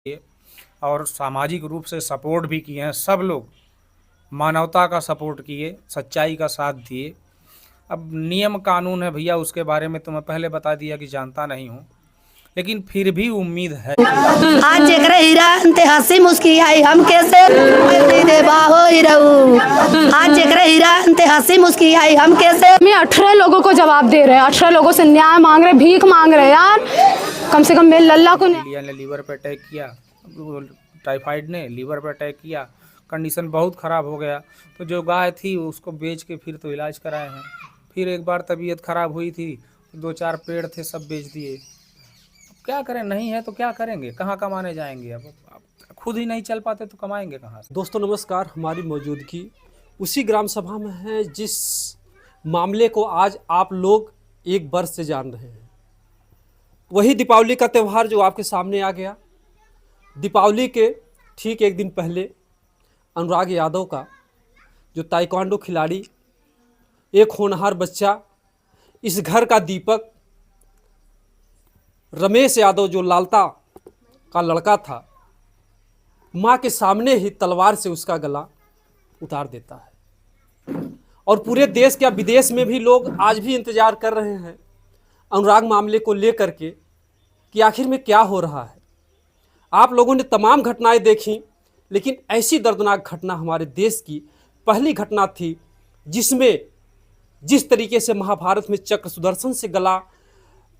और सामाजिक रूप से सपोर्ट भी किए हैं। सब लोग मानवता का सपोर्ट किए, सच्चाई का साथ दिए। अब नियम कानून है भैया, उसके बारे में तो मैं पहले बता दिया कि जानता नहीं हूँ, लेकिन फिर भी उम्मीद है। आज जेकरे हीरा अंते हंसी मुस्कियाई हम कैसे दे बाहो हीराऊ। आज जेकरे हीरा अंते हंसी मुस्कियाई हम कैसे। मैं 18 लोगों को जवाब दे रहे हैं, 18 लोगों से न्याय मांग रहे, भीख मांग रहे हैं यार। कम से कम मेरे लल्ला को इंडिया ने लीवर पे अटैक किया, टाइफाइड ने लीवर पे अटैक किया, कंडीशन बहुत ख़राब हो गया। तो जो गाय थी उसको बेच के फिर तो इलाज कराए हैं। फिर एक बार तबीयत ख़राब हुई थी, 2-4 पेड़ थे सब बेच दिए। क्या करें, नहीं है तो क्या करेंगे, कहाँ कमाने जाएंगे। अब खुद ही नहीं चल पाते तो कमाएंगे कहाँ से। दोस्तों नमस्कार, हमारी मौजूदगी उसी ग्राम सभा में है जिस मामले को आज आप लोग एक वर्ष से जान रहे हैं। वही दीपावली का त्यौहार जो आपके सामने आ गया। दीपावली के ठीक एक दिन पहले अनुराग यादव का जो ताइक्वांडो खिलाड़ी, एक होनहार बच्चा, इस घर का दीपक रमेश यादव जो लालता का लड़का था, माँ के सामने ही तलवार से उसका गला उतार देता है। और पूरे देश या विदेश में भी लोग आज भी इंतजार कर रहे हैं अनुराग मामले को लेकर के कि आखिर में क्या हो रहा है। आप लोगों ने तमाम घटनाएं देखी, लेकिन ऐसी दर्दनाक घटना हमारे देश की पहली घटना थी जिसमें जिस तरीके से महाभारत में चक्र सुदर्शन से गला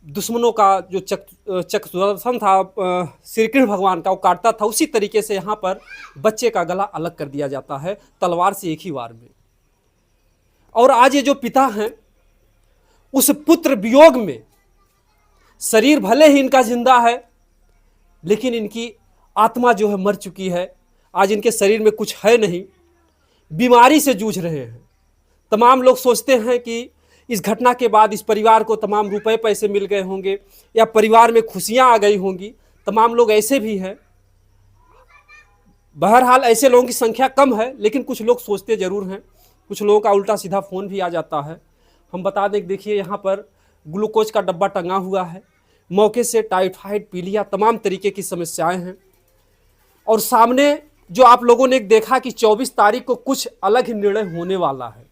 दुश्मनों का जो चक्र सुदर्शन था श्री कृष्ण भगवान का, वो काटता था, उसी तरीके से यहाँ पर बच्चे का गला अलग कर दिया जाता है तलवार से एक ही वार में। और आज ये जो पिता हैं, उस पुत्र वियोग में शरीर भले ही इनका जिंदा है, लेकिन इनकी आत्मा जो है मर चुकी है। आज इनके शरीर में कुछ है नहीं, बीमारी से जूझ रहे हैं। तमाम लोग सोचते हैं कि इस घटना के बाद इस परिवार को तमाम रुपए पैसे मिल गए होंगे या परिवार में खुशियां आ गई होंगी। तमाम लोग ऐसे भी हैं। बहरहाल ऐसे लोगों की संख्या कम है, लेकिन कुछ लोग सोचते ज़रूर हैं। कुछ लोगों का उल्टा सीधा फ़ोन भी आ जाता है। हम बता दें, देखिए यहाँ पर ग्लूकोज का डब्बा टंगा हुआ है। मौके से टाइफाइड, पीलिया, तमाम तरीके की समस्याएं हैं। और सामने जो आप लोगों ने देखा कि 24 तारीख को कुछ अलग ही निर्णय होने वाला है।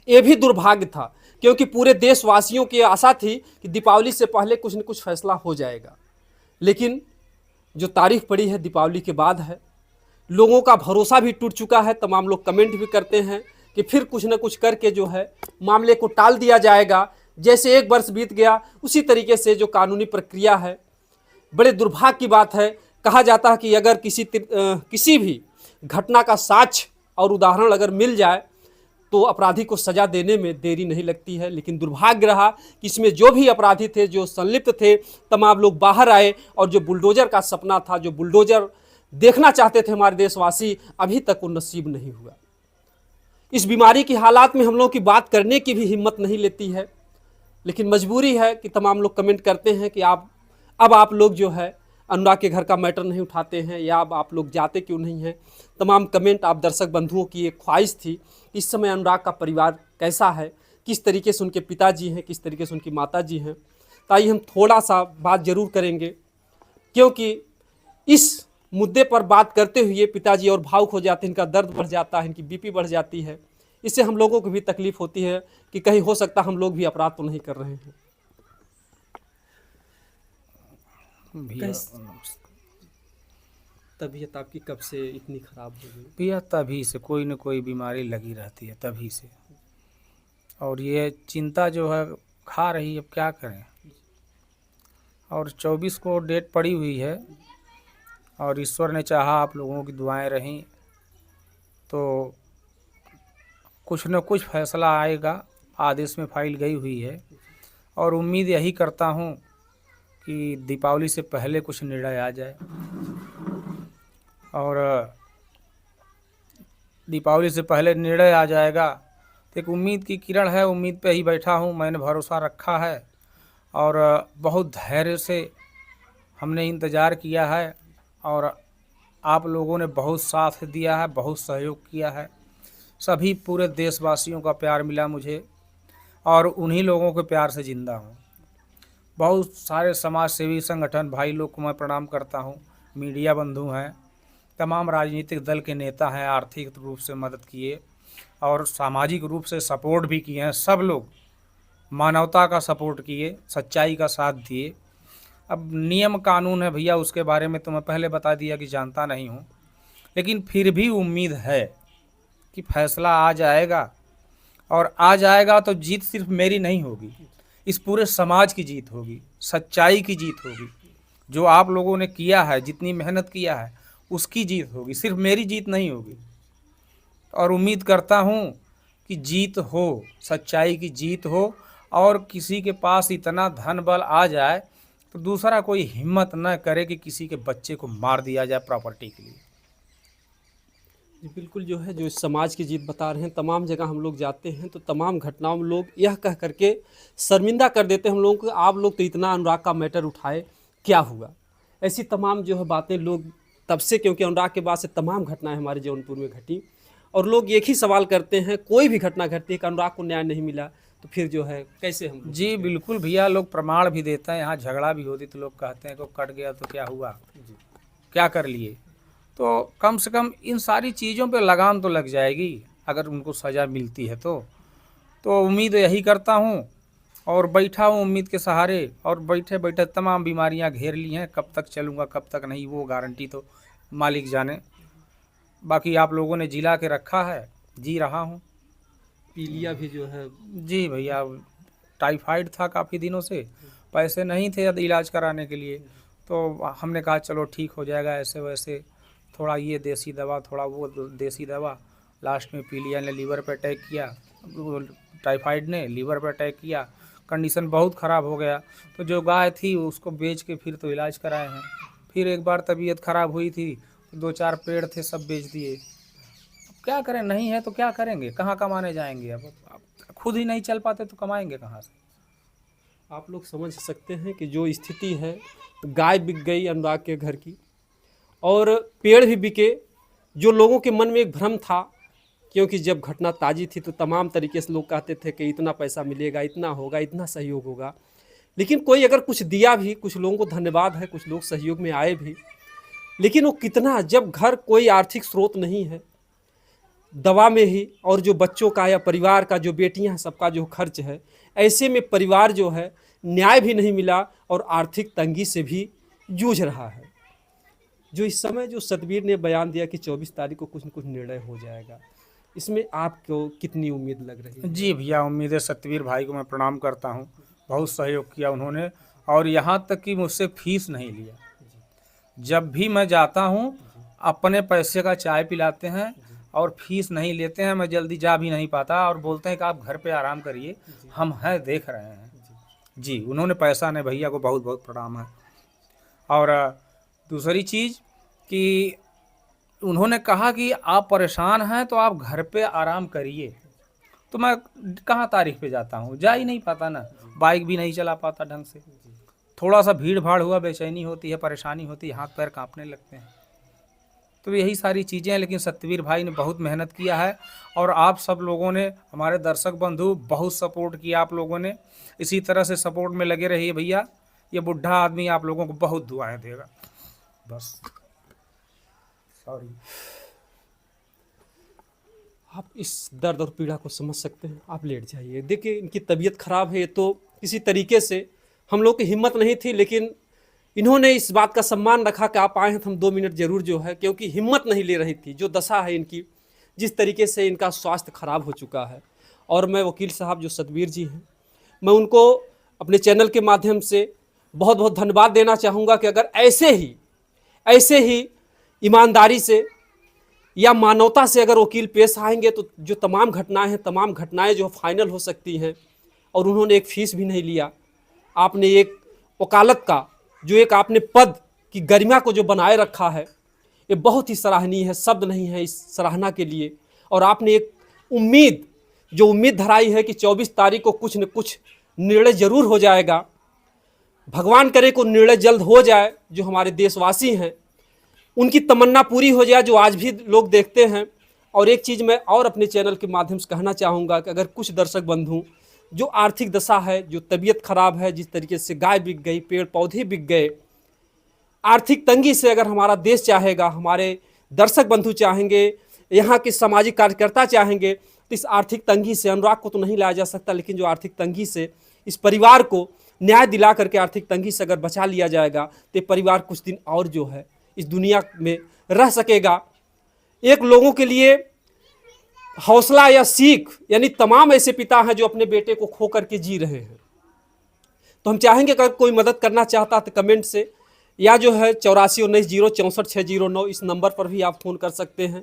ये भी दुर्भाग्य था, क्योंकि पूरे देशवासियों की आशा थी कि दीपावली से पहले कुछ न कुछ फैसला हो जाएगा। लेकिन जो तारीख पड़ी है दीपावली के बाद है। लोगों का भरोसा भी टूट चुका है। तमाम लोग कमेंट भी करते हैं कि फिर कुछ न कुछ करके जो है मामले को टाल दिया जाएगा। जैसे एक वर्ष बीत गया, उसी तरीके से जो कानूनी प्रक्रिया है, बड़े दुर्भाग्य की बात है। कहा जाता है कि अगर किसी भी घटना का साक्ष्य और उदाहरण अगर मिल जाए तो अपराधी को सजा देने में देरी नहीं लगती है। लेकिन दुर्भाग्य रहा कि इसमें जो भी अपराधी थे, जो संलिप्त थे, तमाम लोग बाहर आए। और जो बुलडोजर का सपना था, जो बुलडोजर देखना चाहते थे हमारे देशवासी, अभी तक वो नसीब नहीं हुआ। इस बीमारी की हालात में हम लोगों की बात करने की भी हिम्मत नहीं लेती है, लेकिन मजबूरी है कि तमाम लोग कमेंट करते हैं कि आप लोग जो है अनुराग के घर का मैटर नहीं उठाते हैं, या अब आप लोग जाते क्यों नहीं हैं। तमाम कमेंट आप दर्शक बंधुओं की एक ख्वाहिश थी इस समय अनुराग का परिवार कैसा है, किस तरीके से उनके पिताजी हैं, किस तरीके से उनकी माताजी हैं। ताकि हम थोड़ा सा बात ज़रूर करेंगे, क्योंकि इस मुद्दे पर बात करते हुए पिताजी और भावुक हो जाते हैं, इनका दर्द बढ़ जाता है, इनकी बीपी बढ़ जाती है। इससे हम लोगों को भी तकलीफ़ होती है कि कहीं हो सकता हम लोग भी अपराध तो नहीं कर रहे हैं। तबीयत आपकी कब से इतनी ख़राब हो गई? भैया तभी से कोई न कोई बीमारी लगी रहती है, तभी से। और ये चिंता जो है खा रही है, अब क्या करें। और 24 को डेट पड़ी हुई है, और ईश्वर ने चाहा, आप लोगों की दुआएं रहीं तो कुछ न कुछ फैसला आएगा। आदेश में फाइल गई हुई है, और उम्मीद यही करता हूँ कि दीपावली से पहले कुछ निर्णय आ जाए। और दीपावली से पहले निर्णय आ जाएगा तो एक उम्मीद की किरण है। उम्मीद पे ही बैठा हूँ, मैंने भरोसा रखा है, और बहुत धैर्य से हमने इंतज़ार किया है। और आप लोगों ने बहुत साथ दिया है, बहुत सहयोग किया है। सभी पूरे देशवासियों का प्यार मिला मुझे, और उन्हीं लोगों के प्यार से ज़िंदा हूँ। बहुत सारे समाज सेवी संगठन भाई लोग को मैं प्रणाम करता हूँ। मीडिया बंधु हैं, तमाम राजनीतिक दल के नेता हैं, आर्थिक रूप से मदद किए और सामाजिक रूप से सपोर्ट भी किए हैं। सब लोग मानवता का सपोर्ट किए, सच्चाई का साथ दिए। अब नियम कानून है भैया, उसके बारे में तो मैं पहले बता दिया कि जानता नहीं हूँ, लेकिन फिर भी उम्मीद है कि फैसला आ जाएगा, और आ जाएगा तो जीत सिर्फ मेरी नहीं होगी, इस पूरे समाज की जीत होगी, सच्चाई की जीत होगी। जो आप लोगों ने किया है, जितनी मेहनत किया है, उसकी जीत होगी, सिर्फ मेरी जीत नहीं होगी। और उम्मीद करता हूँ कि जीत हो, सच्चाई की जीत हो, और किसी के पास इतना धन बल आ जाए तो दूसरा कोई हिम्मत न करे कि किसी के बच्चे को मार दिया जाए प्रॉपर्टी के लिए। जी बिल्कुल, जो है जो इस समाज की जीत बता रहे हैं। तमाम जगह हम लोग जाते हैं तो तमाम घटनाओं में लोग यह कह करके शर्मिंदा कर देते हैं हम लोगों को, आप लोग तो इतना अनुराग का मैटर उठाए, क्या हुआ। ऐसी तमाम जो है बातें लोग तब से, क्योंकि अनुराग के बाद से तमाम घटनाएं हमारे जौनपुर में घटी, और लोग एक ही सवाल करते हैं, कोई भी घटना घटती है कि अनुराग को न्याय नहीं मिला, तो फिर जो है कैसे हम। जी बिल्कुल भैया, लोग प्रमाण भी देते हैं, यहाँ झगड़ा भी होती तो लोग कहते हैं कि कट गया तो क्या हुआ, क्या कर लिए। तो कम से कम इन सारी चीज़ों पे लगाम तो लग जाएगी अगर उनको सज़ा मिलती है तो उम्मीद यही करता हूँ, और बैठा हूँ उम्मीद के सहारे, और बैठे बैठे तमाम बीमारियाँ घेर ली हैं। कब तक चलूँगा कब तक नहीं, वो गारंटी तो मालिक जाने। बाकी आप लोगों ने जिला के रखा है, जी रहा हूँ। पीलिया भी जो है। जी भैया, टाइफाइड था काफ़ी दिनों से, पैसे नहीं थे इलाज कराने के लिए, तो हमने कहा चलो ठीक हो जाएगा ऐसे वैसे, थोड़ा ये देसी दवा थोड़ा वो देसी दवा, लास्ट में पीलिया ने लीवर पे अटैक किया, टाइफाइड ने लीवर पे अटैक किया, कंडीशन बहुत ख़राब हो गया। तो जो गाय थी उसको बेच के फिर तो इलाज कराए हैं। फिर एक बार तबीयत ख़राब हुई थी तो 2-4 पेड़ थे सब बेच दिए। क्या करें, नहीं है तो क्या करेंगे, कहाँ कमाने जाएंगे। अब खुद ही नहीं चल पाते तो कमाएंगे कहाँ से। आप लोग समझ सकते हैं कि जो स्थिति है, गाय बिक गई अनुराग के घर की, और पेड़ भी बिके। जो लोगों के मन में एक भ्रम था, क्योंकि जब घटना ताज़ी थी तो तमाम तरीके से लोग कहते थे कि इतना पैसा मिलेगा, इतना होगा, इतना सहयोग होगा, लेकिन कोई अगर कुछ दिया भी, कुछ लोगों को धन्यवाद है, कुछ लोग सहयोग में आए भी, लेकिन वो कितना, जब घर कोई आर्थिक स्रोत नहीं है, दवा में ही, और जो बच्चों का या परिवार का, जो बेटियां हैं, सबका जो खर्च है, ऐसे में परिवार जो है न्याय भी नहीं मिला और आर्थिक तंगी से भी जूझ रहा है। जो इस समय जो सतबीर ने बयान दिया कि 24 तारीख को कुछ न कुछ निर्णय हो जाएगा, इसमें आपको कितनी उम्मीद लग रही है? जी भैया, उम्मीद है। सतबीर भाई को मैं प्रणाम करता हूँ, बहुत सहयोग किया उन्होंने, और यहाँ तक कि मुझसे फीस नहीं लिया। जब भी मैं जाता हूँ अपने पैसे का चाय पिलाते हैं और फीस नहीं लेते हैं। मैं जल्दी जा भी नहीं पाता और बोलते हैं कि आप घर पे आराम करिए, हम हैं, देख रहे हैं। जी, उन्होंने पैसा ने, भैया को बहुत बहुत प्रणाम है। और दूसरी चीज़ कि उन्होंने कहा कि आप परेशान हैं तो आप घर पे आराम करिए, तो मैं कहाँ तारीख पे जाता हूँ, जा ही नहीं पाता ना, बाइक भी नहीं चला पाता ढंग से। थोड़ा सा भीड़ भाड़ हुआ, बेचैनी होती है, परेशानी होती है, हाथ पैर कांपने लगते हैं। तो यही सारी चीज़ें हैं, लेकिन सतबीर भाई ने बहुत मेहनत किया है, और आप सब लोगों ने, हमारे दर्शक बंधु, बहुत सपोर्ट किया आप लोगों ने। इसी तरह से सपोर्ट में लगे रहिए भैया। ये बुढ़ा आदमी आप लोगों को बहुत दुआएं देगा। बस सॉरी। आप इस दर्द और पीड़ा को समझ सकते हैं। आप लेट जाइए। देखिए, इनकी तबीयत खराब है, तो किसी तरीके से हम लोग की हिम्मत नहीं थी, लेकिन इन्होंने इस बात का सम्मान रखा कि आप आए हैं तो हम 2 मिनट जरूर जो है, क्योंकि हिम्मत नहीं ले रही थी। जो दशा है इनकी, जिस तरीके से इनका स्वास्थ्य खराब हो चुका है, और मैं वकील साहब जो सतबीर जी हैं, मैं उनको अपने चैनल के माध्यम से बहुत बहुत धन्यवाद देना चाहूँगा कि अगर ऐसे ही ईमानदारी से या मानवता से अगर वकील पेश आएंगे तो जो तमाम घटनाएं जो फाइनल हो सकती हैं। और उन्होंने एक फीस भी नहीं लिया। आपने एक वकालत का जो एक आपने पद की गरिमा को जो बनाए रखा है, ये बहुत ही सराहनीय है, शब्द नहीं है इस सराहना के लिए। और आपने एक उम्मीद धराई है कि 24 तारीख को कुछ न कुछ निर्णय जरूर हो जाएगा। भगवान करे को निर्णय जल्द हो जाए, जो हमारे देशवासी हैं उनकी तमन्ना पूरी हो जाए, जो आज भी लोग देखते हैं। और एक चीज़ मैं और अपने चैनल के माध्यम से कहना चाहूँगा कि अगर कुछ दर्शक बंधु जो आर्थिक दशा है, जो तबीयत खराब है, जिस तरीके से गाय बिक गई, पेड़ पौधे बिक गए, आर्थिक तंगी से अगर हमारा देश चाहेगा, हमारे दर्शक बंधु चाहेंगे, यहाँ के सामाजिक कार्यकर्ता चाहेंगे, तो इस आर्थिक तंगी से अनुराग को तो नहीं लाया जा सकता, लेकिन जो आर्थिक तंगी से इस परिवार को न्याय दिला करके आर्थिक तंगी से अगर बचा लिया जाएगा तो ये परिवार कुछ दिन और जो है इस दुनिया में रह सकेगा। एक लोगों के लिए हौसला या सीख, यानी तमाम ऐसे पिता हैं जो अपने बेटे को खो करके जी रहे हैं। तो हम चाहेंगे अगर कोई मदद करना चाहता है तो कमेंट से, या जो है 8419 इस नंबर पर भी आप फ़ोन कर सकते हैं।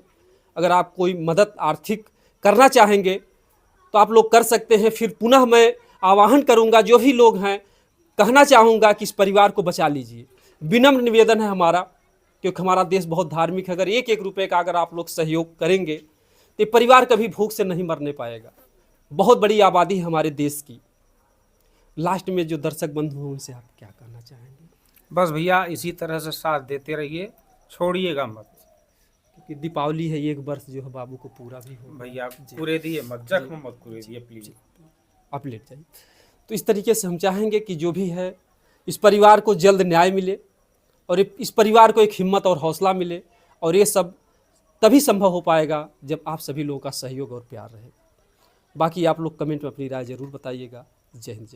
अगर आप कोई मदद आर्थिक करना चाहेंगे तो आप लोग कर सकते हैं। फिर पुनः मैं आह्वान करूंगा, जो भी लोग हैं, कहना चाहूँगा कि इस परिवार को बचा लीजिए। विनम्र निवेदन है हमारा, क्योंकि हमारा देश बहुत धार्मिक है। अगर एक एक रुपये का अगर आप लोग सहयोग करेंगे तो परिवार कभी भूख से नहीं मरने पाएगा। बहुत बड़ी आबादी है हमारे देश की। लास्ट में जो दर्शक बंधु हैं उनसे आप क्या कहना चाहेंगे? बस भैया इसी तरह से साथ देते रहिए, छोड़िएगा मत। कि दीपावली है, एक वर्ष जो है बाबू को पूरा भी हो भैया पूरे दिए मत, जख्म मत पूरे दिए प्लीज। आप लेट जाइए। तो इस तरीके से हम चाहेंगे कि जो भी है इस परिवार को जल्द न्याय मिले और इस परिवार को एक हिम्मत और हौसला मिले, और ये सब तभी संभव हो पाएगा जब आप सभी लोगों का सहयोग और प्यार रहे। बाकी आप लोग कमेंट में अपनी राय ज़रूर बताइएगा। जय हिंद, जय भारत।